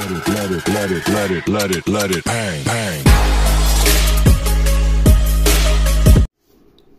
let it bang, bang.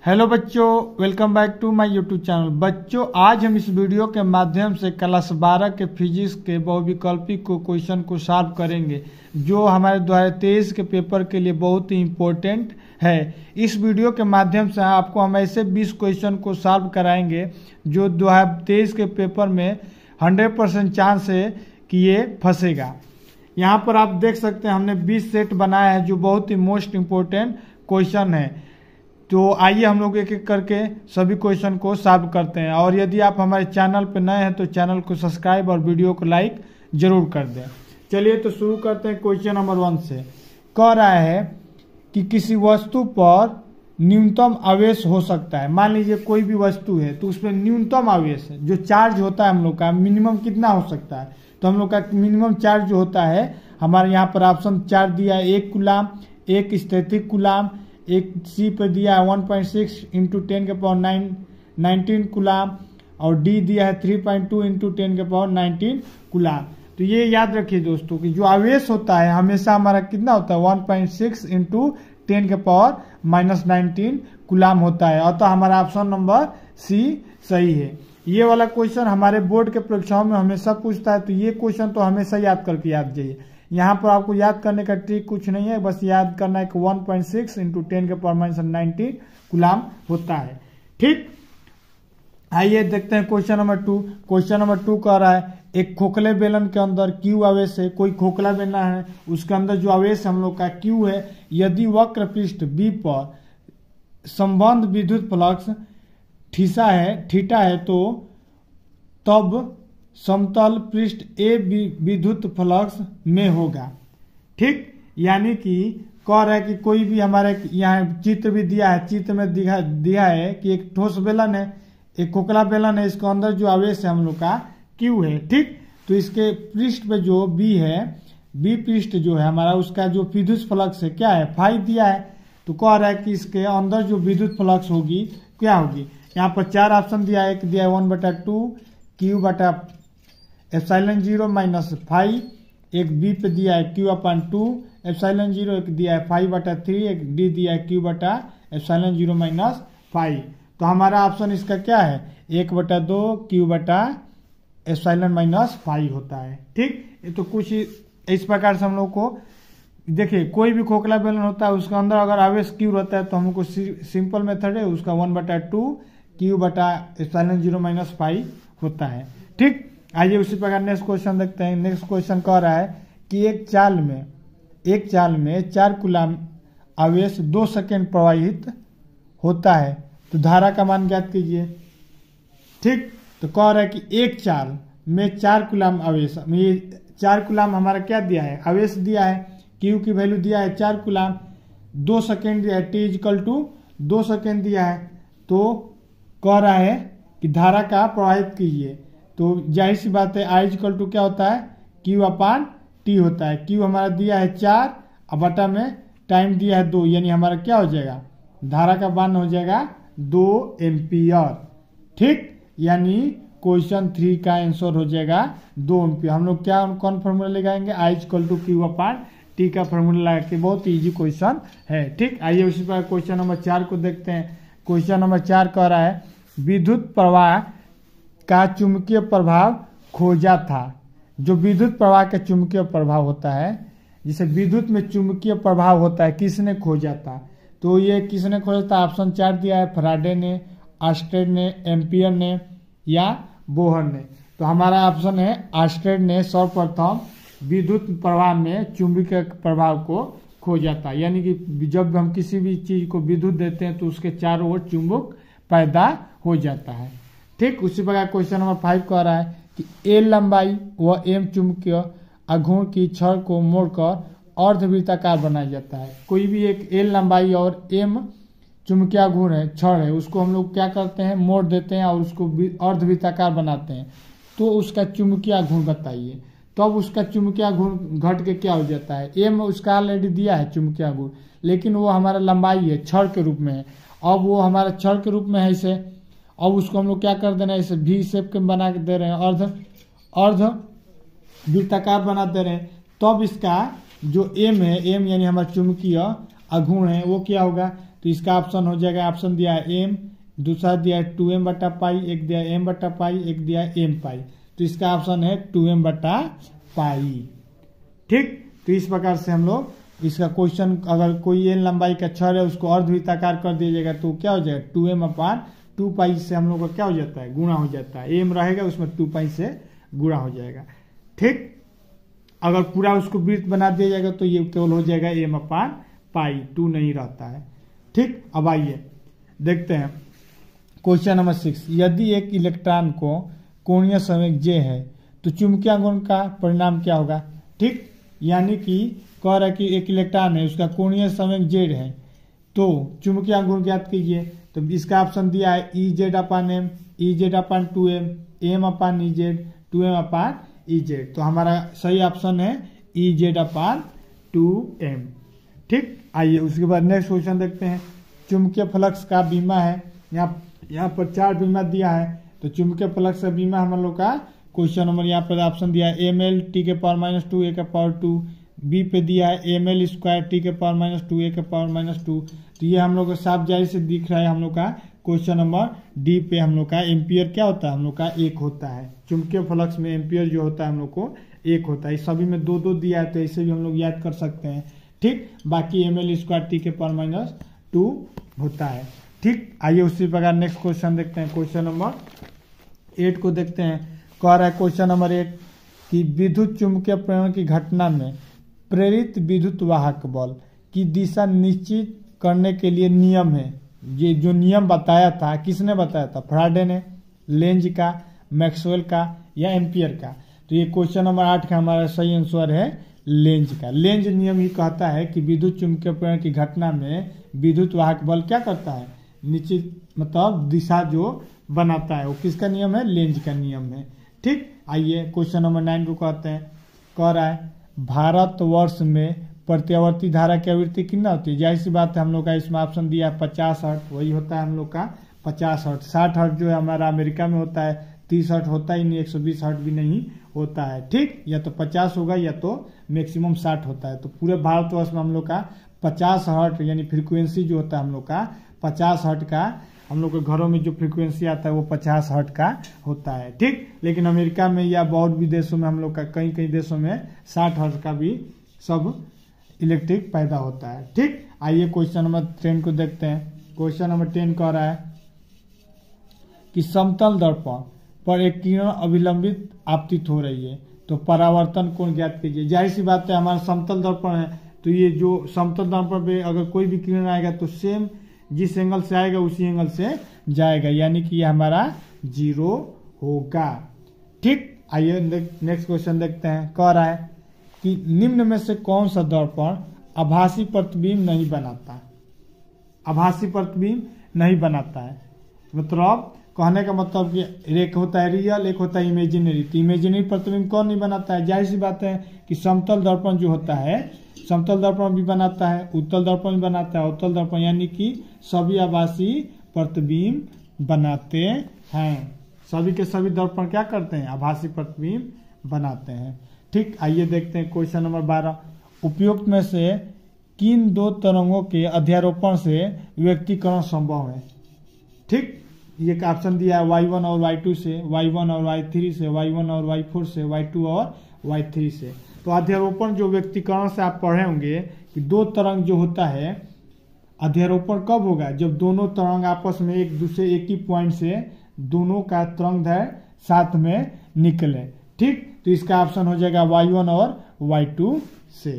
Hello बच्चों, welcome back to my YouTube channel. बच्चों, आज हम इस वीडियो के माध्यम से क्लास 12 के फिजिक्स के बहुविकल्पी को क्वेश्चन को सॉल्व करेंगे, जो हमारे 2023 के पेपर के लिए बहुत ही इम्पोर्टेंट है। इस वीडियो के माध्यम से आपको हम ऐसे 20 क्वेश्चन को सॉल्व कराएंगे जो 2023 के पेपर में 100% चांस है कि ये फंसेगा। यहाँ पर आप देख सकते हैं हमने 20 सेट बनाया है जो बहुत ही मोस्ट इम्पोर्टेंट क्वेश्चन है। तो आइए हम लोग एक एक करके सभी क्वेश्चन को सॉल्व करते हैं। और यदि आप हमारे चैनल पर नए हैं तो चैनल को सब्सक्राइब और वीडियो को लाइक जरूर कर दें। चलिए तो शुरू करते हैं क्वेश्चन नंबर 1 से। कह रहा है कि किसी वस्तु पर न्यूनतम आवेश हो सकता है। मान लीजिए कोई भी वस्तु है तो उसमें न्यूनतम आवेश है, जो चार्ज होता है हम लोग का मिनिमम कितना हो सकता है। तो हम लोग का मिनिमम चार्ज जो होता है हमारे यहाँ पर ऑप्शन 4 दिया है 1 कूलाम, 1 स्थैतिक कूलाम, एक सी पर दिया है 1.6 इंटू 10⁻19 कूलाम और डी दिया है 3.2 इंटू 10⁻19 कूलाम। तो ये याद रखिए दोस्तों कि जो आवेश होता है हमेशा हमारा कितना होता है 1.6 इंटू 10⁻19 कूलाम होता है। अतः हमारा ऑप्शन नंबर सी सही है। ये वाला क्वेश्चन हमारे बोर्ड के परीक्षाओं में हमेशा पूछता है, तो ये क्वेश्चन तो हमेशा याद करके याद जाइए। यहाँ पर आपको याद करने का ट्रिक कुछ नहीं है, बस याद करना है कि 1.6 इंटू 10⁻19 कूलाम होता है। ठीक, आइए देखते हैं क्वेश्चन नंबर 2। क्वेश्चन नंबर 2 कह रहा है एक खोखले बेलन के अंदर Q आवेश है। कोई खोखला बेलन है, उसके अंदर जो आवेश हम लोग का Q है, यदि वक्र पृष्ठ B पर संबंध विद्युत फ्लक्स थीटा है तो तब समतल पृष्ठ A विद्युत फ्लक्स में होगा। ठीक, यानी कि कह रहा है कि कोई भी हमारे यहाँ चित्र भी दिया है, चित्र में दिया है कि एक ठोस बेलन है, एक खोखला बेलन है, इसके अंदर जो आवेश है हम लोग का Q है। ठीक, तो इसके पृष्ठ पे जो B है, B पृष्ठ जो है हमारा उसका जो विद्युत फ्लक्स है क्या है फाई दिया है। तो कह रहा है कि इसके अंदर जो विद्युत फ्लक्स होगी क्या होगी। यहाँ पर 4 ऑप्शन दिया है। एक दिया है 1/2 Q/ε0 माइनस फाई, एक बी पे दिया है Q/2 ε0, एक दिया है 5/3, एक डी दिया है Q/ε0 माइनस फाई। तो हमारा ऑप्शन इसका क्या है 1/2 Q/ε माइनस फाई होता है। ठीक, ये तो कुछ इस प्रकार से हम लोग को देखिए कोई भी खोखला बेलन होता है उसके अंदर अगर आवेश Q रहता है तो हमको सिंपल मेथड है उसका 1/2 Q/ε0 माइनस फाई होता है। ठीक, आइए उसी प्रकार नेक्स्ट क्वेश्चन देखते हैं। नेक्स्ट क्वेश्चन कह रहा है कि एक चाल में 4 कूलाम आवेश 2 सेकेंड प्रवाहित होता है, तो धारा का मान ज्ञात कीजिए। ठीक, तो कह रहा है कि एक चाल में 4 कूलाम आवेश, ये 4 कूलाम हमारा क्या दिया है आवेश दिया है, Q की वैल्यू दिया है 4 कूलाम, 2 सेकेंड दिया है, T=2 सेकेंड दिया है। तो कह रहा है कि धारा का प्रवाहित कीजिए। तो जाहिर सी बात है I= क्या होता है Q/T होता है। Q हमारा दिया है 4 और बटा में टाइम दिया है 2, यानी हमारा क्या हो जाएगा धारा का मान हो जाएगा 2 एम्पियर। ठीक, यानी क्वेश्चन 3 का आंसर हो जाएगा 2 एम्पियर। हम लोग क्या कौन फॉर्मूला लगाएंगे I=Q/T का फॉर्मूला लगा के, बहुत ईजी क्वेश्चन है। ठीक, आइए उसी पर क्वेश्चन नंबर 4 को देखते हैं। क्वेश्चन नंबर 4 कह रहा है विद्युत प्रवाह का चुंबकीय प्रभाव खोजा था। जो विद्युत प्रवाह का चुंबकीय प्रभाव होता है, जिसे विद्युत में चुंबकीय प्रभाव होता है, किसने खोजा था। तो ये किसने खोजा था, ऑप्शन 4 दिया है फैराडे ने, ऑर्स्टेड ने, एम्पियर ने या बोहर ने। तो हमारा ऑप्शन है ऑर्स्टेड ने सर्वप्रथम विद्युत प्रवाह में चुंबकीय प्रभाव को खोजा था। यानी कि जब हम किसी भी चीज को विद्युत देते हैं तो उसके चारों ओर चुंबक पैदा हो जाता है। ठीक, उसी प्रकार क्वेश्चन नंबर 5 कह रहा है कि A लंबाई व M चुंबकीय आघूर्ण की छड़ को मोड़कर अर्धवृत्ताकार बनाया जाता है। कोई भी एक L लंबाई और M चुंबकीय आघूर्ण है, छड़ है, उसको हम लोग क्या करते हैं मोड़ देते हैं और उसको अर्धवृत्ताकार बनाते हैं। तो उसका चुंबकीय आघूर्ण बताइए। तब उसका चुंबकीय आघूर्ण घट के क्या हो जाता है, M उसका ऑलरेडी दिया है चुंबकीय आघूर्ण, लेकिन वो हमारा लंबाई है, छड़ के रूप में है। अब वो हमारा छड़ के रूप में है इसे, अब उसको हम लोग क्या कर देना है, इसे V शेप के बना के दे रहे हैं, वृत्ताकार बना दे रहे हैं, तब इसका जो एम है, एम यानी हमारा चुंबकीय अघूर्ण है, वो क्या होगा? तो इसका ऑप्शन हो जाएगा, ऑप्शन दिया है एम, दूसरा दिया है 2m बटा पाई, एक दिया है m बटा पाई, एक दिया है m पाई। तो इसका ऑप्शन है 2m बटा पाई। ठीक, तो इस प्रकार से हम लोग इसका क्वेश्चन, अगर कोई n लंबाई का छड़ है उसको अर्धवृत्ताकार कर दिया जाएगा तो क्या हो जाएगा? 2m अपान 2 पाई से हम लोग का क्या हो जाता है? गुणा हो जाता है। m रहेगा उसमें 2 पाई से गुणा हो जाएगा। ठीक, अगर पूरा उसको वृत्त बना दिया जाएगा तो ये केवल हो जाएगा m अपान पाई, 2 नहीं रहता है। ठीक, अब आइए देखते हैं क्वेश्चन नंबर 6। यदि एक इलेक्ट्रॉन को कोणीय संवेग J है तो चुंबकीय आघूर्ण का परिणाम क्या होगा? ठीक, यानी कि कह रहा है कि एक इलेक्ट्रॉन है, उसका कोणीय संवेग Z है, तो चुंबकीय आघूर्ण ज्ञात कीजिए। तो इसका ऑप्शन दिया है EZ अपान M, EZ अपान 2M, M अपान EZ, 2M अपान EZ। तो हमारा सही ऑप्शन है EZ अपान 2M। ठीक, आइए उसके बाद नेक्स्ट क्वेश्चन देखते हैं। चुंबकीय फ्लक्स का बीमा है, यहाँ पर 4 बीमा दिया है, तो चुंबकीय फ्लक्स का बीमा हम लोग का क्वेश्चन नंबर यहाँ पर ऑप्शन दिया है ml t के पावर -2 a के पावर 2, बी पे दिया है ml स्क्वायर t के पावर -2 a के पावर -2। तो ये हम लोग को साफ जाहिर से दिख रहा है। हम लोग का क्वेश्चन नंबर डी पे हम लोग का एम्पियर क्या होता है? हम लोग का 1 होता है। चुंबकीय फ्लक्स में एम्पियर जो होता है हम लोग को 1 होता है। सभी में 2-2 दिया है तो ऐसे भी हम लोग याद कर सकते हैं। ठीक, बाकी ml स्क्वायर t के पावर -2 होता है। ठीक, आइए उसी प्रकार नेक्स्ट क्वेश्चन देखते हैं। क्वेश्चन नंबर 8 को देखते हैं। कह रहा है क्वेश्चन नंबर 8 कि विद्युत चुंबकीय प्रेरण की घटना में प्रेरित विद्युत वाहक बल की दिशा निश्चित करने के लिए नियम है। ये जो नियम बताया था, किसने बताया था? फैराडे ने, लेंज का, मैक्सवेल का या एम्पियर का? तो ये क्वेश्चन नंबर 8 का हमारा सही आंसर है लेंज का। लेंज नियम ही कहता है कि विद्युत चुंबकीय प्रेरण की घटना में विद्युत वाहक बल क्या करता है? निश्चित मतलब दिशा जो बनाता है, वो किसका नियम है? लेंज का नियम है। ठीक, आइए क्वेश्चन नंबर 9 को कहते हैं। कह रहा है भारतवर्ष में प्रत्यावर्ती धारा की आवृत्ति कितना होती है? जाहिर सी बात है, हम लोग का इसमें ऑप्शन दिया है 50 हर्ट्ज, वही होता है हम लोग का 50 हर्ट्ज। 60 हर्ट्ज जो है हमारा अमेरिका में होता है, 30 हर्ट्ज होता ही नहीं, 120 हर्ट्ज भी नहीं होता है। ठीक, या तो 50 होगा या तो मैक्सिमम 60 होता है। तो पूरे भारतवर्ष में हम लोग का 50 हर्ट्ज यानी फ्रीक्वेंसी जो होता है हम लोग का 50 हर्ट्ज का, हम लोग के घरों में जो फ्रीक्वेंसी आता है वो 50 हर्ट्ज का होता है। ठीक, लेकिन अमेरिका में या बहुत भी देशों में हम लोग का कई देशों में 60 हर्ट्ज का भी सब इलेक्ट्रिक पैदा होता है। ठीक, आइए क्वेश्चन नंबर 10 को देखते हैं। क्वेश्चन नंबर 10 कह रहा है कि समतल दर्पण पर एक किरण अविलंबित आपतित हो रही है, तो परावर्तन कोण ज्ञात कीजिए। जाहिर सी बात है, हमारा समतल दर्पण है, तो ये जो समतल दर्पण पे अगर कोई भी किरण आएगा तो सेम जिस एंगल से आएगा उसी एंगल से जाएगा, यानी कि ये हमारा 0 होगा। ठीक, आइए नेक्स्ट क्वेश्चन देखते हैं। कह रहा है कि निम्न में से कौन सा दर्पण आभासी प्रतिबिंब नहीं बनाता? आभासी प्रतिबिंब नहीं बनाता है, मतलब कहने का मतलब कि एक होता है रियल, एक होता है इमेजिनरी। तो इमेजिनरी प्रतिबिंब कौन नहीं बनाता है? जाहिर सी बात है कि समतल दर्पण जो होता है, समतल दर्पण भी बनाता है, उत्तल दर्पण भी बनाता है, अवतल दर्पण, यानी कि सभी आभासी प्रतिबिंब बनाते हैं। सभी के सभी दर्पण क्या करते हैं? आभासी प्रतिबिंब बनाते हैं। ठीक, आइए देखते हैं क्वेश्चन नंबर 12। उपयुक्त में से किन 2 तरंगों के अध्यारोपण से व्यक्तीकरण संभव है? ठीक, ये ऑप्शन दिया है y1 और y2 से, y1 और y3 से, y1 और y4 से, y2 और y3 से। तो अध्यारोपण जो व्यक्तीकरण से आप पढ़े होंगे कि 2 तरंग जो होता है, अध्यारोपण कब होगा? जब दोनों तरंग आपस में एक दूसरे एक ही पॉइंट से दोनों का तरंगदैर्घ्य साथ में निकले। ठीक, तो इसका ऑप्शन हो जाएगा y1 और y2 से।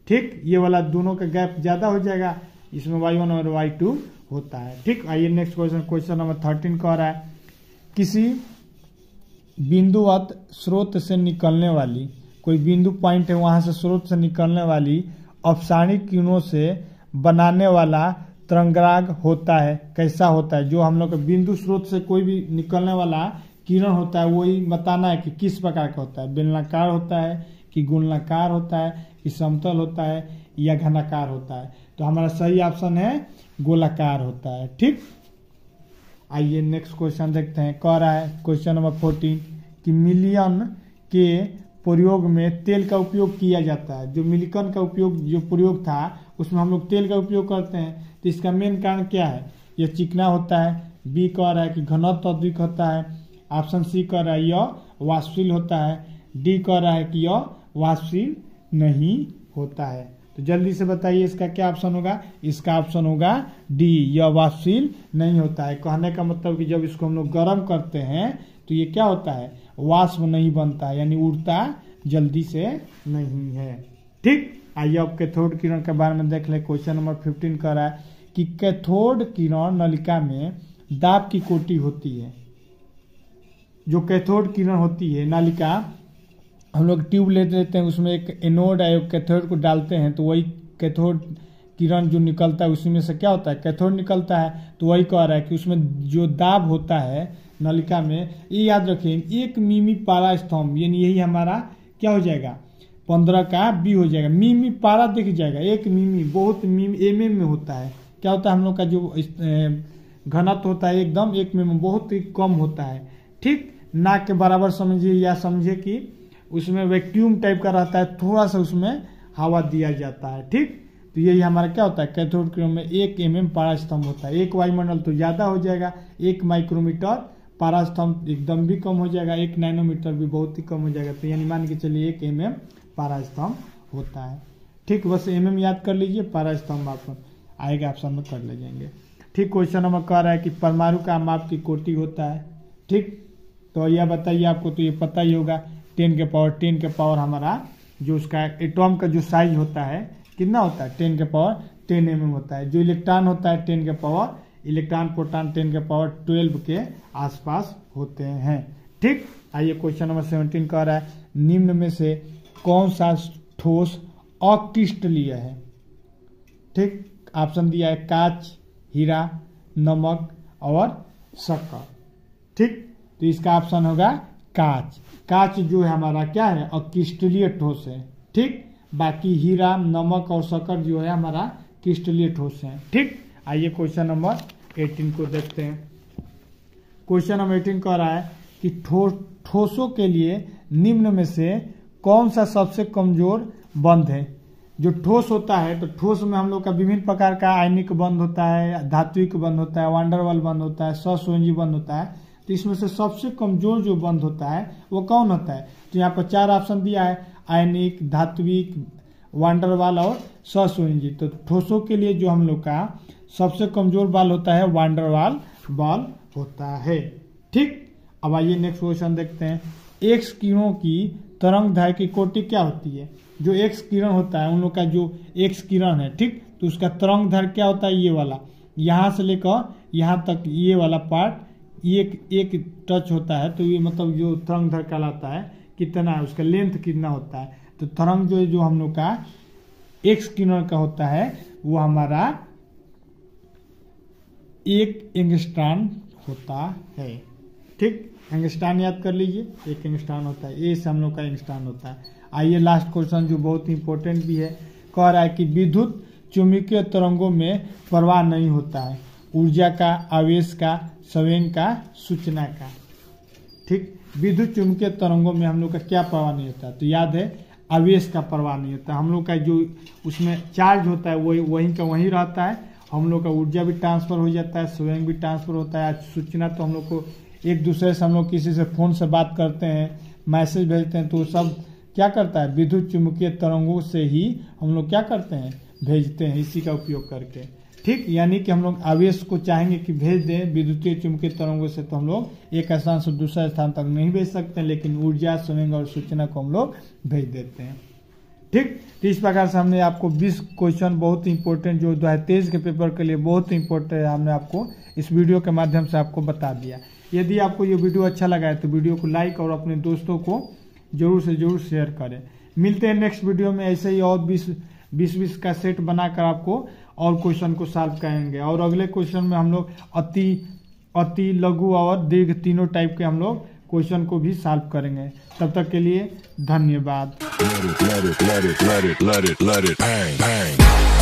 ठीक, ये वाला दोनों का गैप ज्यादा हो जाएगा, इसमें y1 और y2 होता है। ठीक, आइए नेक्स्ट क्वेश्चन। क्वेश्चन नंबर 13 कह रहा है किसी बिंदुवत स्रोत से निकलने वाली, कोई बिंदु पॉइंट है वहां से स्रोत से निकलने वाली अपसारणिक किरणों से बनाने वाला तरंगराग होता है। कैसा होता है? जो हम लोग बिंदु स्रोत से कोई भी निकलने वाला किरण होता है, वही बताना है कि किस प्रकार का होता है। बेलनाकार होता है कि गोलाकार होता है कि समतल होता है या घनाकार होता है? तो हमारा सही ऑप्शन है गोलाकार होता है। ठीक, आइए नेक्स्ट क्वेश्चन देखते हैं। कह रहा है क्वेश्चन नंबर 14 कि मिलियन के प्रयोग में तेल का उपयोग किया जाता है। जो मिल्कन का उपयोग जो प्रयोग था उसमें हम लोग तेल का उपयोग करते हैं। तो इसका मेन कारण क्या है? यह चिकना होता है। बी कह रहा है कि घनत्व अधिक होता है। ऑप्शन सी कह रहा है यह वाष्पशील होता है। डी कह रहा है कि यह वाष्पशील नहीं होता है। तो जल्दी से बताइए इसका क्या ऑप्शन होगा? इसका ऑप्शन होगा डी, यह वाष्पशील नहीं होता है। कहने का मतलब कि जब इसको हम लोग गर्म करते हैं तो ये क्या होता है? वाष्प नहीं बनता है, यानी उड़ता जल्दी से नहीं है। ठीक, आइए अब कैथोड किरण के बारे में देख ले। क्वेश्चन नंबर 15 कह रहा है कि कैथोड किरण नलिका में दाब की कोटि होती है। जो कैथोड किरण होती है नलिका, हम लोग ट्यूब ले लेते हैं, उसमें एक एनोड है, कैथोड को डालते हैं तो वही कैथोड किरण जो निकलता है उसी में से क्या होता है? कैथोड निकलता है। तो वही कह रहा है कि उसमें जो दाब होता है नलिका में, ये याद रखें 1 मिमी पारा स्तंभ, यानी यही हमारा क्या हो जाएगा? 15 का बी हो जाएगा। मिमी पारा दिख जाएगा। 1 मिमी बहुत मिमी एमएम में होता है। क्या होता है? हम लोग का जो घनत्व होता है एकदम 1 मिमी बहुत ही कम होता है। ठीक, नाक के बराबर समझिए या समझिए कि उसमें वैक्यूम टाइप का रहता है, थोड़ा सा उसमें हवा दिया जाता है। ठीक, तो यही हमारा क्या होता है? कैथोड किरण में 1 mm पारा स्तंभ होता है। 1 वायुमंडल तो ज्यादा हो जाएगा, 1 माइक्रोमीटर पारा स्तंभ एकदम भी कम हो जाएगा, 1 नैनोमीटर भी बहुत ही कम हो जाएगा। तो यानी मान के चलिए 1 mm पारा स्तंभ होता है। ठीक, बस mm याद कर लीजिए, पारा स्तंभ आप आएगा ऑप्शन में कर ले जाएंगे। ठीक, क्वेश्चन नंबर कह रहा है कि परमाणु का माप की कोटि होता है। ठीक, तो यह बताइए, आपको तो ये पता ही होगा 10 के पावर हमारा जो उसका एटॉम का जो साइज होता है कितना होता है? 10 के पावर 10 mm होता है। जो इलेक्ट्रॉन होता है 10 के पावर इलेक्ट्रॉन प्रोटॉन 10 के पावर 12 के आसपास होते हैं। ठीक, आइए क्वेश्चन नंबर 17 कह रहा है निम्न में से कौन सा ठोस अक्रिस्टलीय है? ठीक, ऑप्शन दिया है कांच, हीरा, नमक और शक्कर। ठीक, तो इसका ऑप्शन होगा कांच। कांच जो है हमारा क्या है? अक्रिस्टलीय ठोस है। ठीक, बाकी हीरा, नमक और शक्कर जो है हमारा क्रिस्टलीय ठोस है। ठीक, आइए क्वेश्चन नंबर 18 को देखते हैं। क्वेश्चन नंबर 18 कह रहा है कि ठोसों के लिए निम्न में से कौन सा सबसे कमजोर बंध है? जो ठोस होता है तो ठोस में हम लोग का विभिन्न प्रकार का आयनिक बंध होता है, धात्विक बंध होता है, वांडरवाल बंध होता है, सहसंयोजी बंध होता है। तो इसमें से सबसे कमजोर जो बंध होता है वो कौन होता है? तो यहाँ पर 4 ऑप्शन दिया है, आयनिक, धात्विक, वांडरवाल और सहसंयोजी। तो ठोसों के लिए जो हम लोग का सबसे कमजोर बल होता है वांडरवाल बल होता है। ठीक, अब आइए नेक्स्ट क्वेश्चन देखते हैं। एक्स किरणों की तरंग दैर्घ्य की कोटि क्या होती है? जो एक्स किरण होता है उन लोग का जो एक्स किरण है, ठीक, तो उसका तरंग दैर्घ्य क्या होता है? ये वाला, यहाँ से लेकर यहाँ तक ये वाला पार्ट एक टच होता है, तो ये मतलब जो तरंग दैर्घ्य कहलाता है कितना है, उसका लेंथ कितना होता है। तो तरंग जो हम लोग का एक्स किरण का होता है वो हमारा 1 एंगस्ट्रॉन होता है। ठीक, एंगस्ट्रॉन याद कर लीजिए, 1 एंगस्ट्रॉन होता है। ए से हम लोग का एंगस्ट्रॉन होता है। आइए लास्ट क्वेश्चन जो बहुत ही इंपॉर्टेंट भी है, कह रहा है कि विद्युत चुंबकीय तरंगों में प्रवाह नहीं होता है, ऊर्जा का, आवेश का, संवेग का, सूचना का। ठीक, विद्युत चुंबकीय तरंगों में हम लोग का क्या प्रवाह नहीं होता? तो याद है आवेश का प्रवाह नहीं होता। हम लोग का जो उसमें चार्ज होता है वहीं का वहीं रहता है। हम लोग का ऊर्जा भी ट्रांसफर हो जाता है, संवेग भी ट्रांसफर होता है। सूचना तो हम लोग को एक दूसरे से, हम लोग किसी से फोन से बात करते हैं, मैसेज भेजते हैं, तो सब क्या करता है? विद्युत चुंबकीय तरंगों से ही हम लोग क्या करते हैं? भेजते हैं, इसी का उपयोग करके। ठीक, यानी कि हम लोग आवेश को चाहेंगे कि भेज दें विद्युतीय चुंबकीय तरंगों से, तो हम लोग एक स्थान से दूसरे स्थान तक नहीं भेज सकते, लेकिन ऊर्जा, संवेग और सूचना को हम लोग भेज देते हैं। ठीक, तो इस प्रकार से हमने आपको 20 क्वेश्चन बहुत ही इंपॉर्टेंट, जो 2023 के पेपर के लिए बहुत ही इंपॉर्टेंट है, हमने आपको इस वीडियो के माध्यम से आपको बता दिया। यदि आपको ये वीडियो अच्छा लगा है तो वीडियो को लाइक और अपने दोस्तों को जरूर से जरूर शेयर करें। मिलते हैं नेक्स्ट वीडियो में, ऐसे ही और 20 का सेट बनाकर आपको और क्वेश्चन को सॉल्व करेंगे। और अगले क्वेश्चन में हम लोग अति, लघु और दीर्घ तीनों टाइप के हम लोग क्वेश्चन को भी सॉल्व करेंगे। तब तक के लिए धन्यवाद। Let it bang, bang.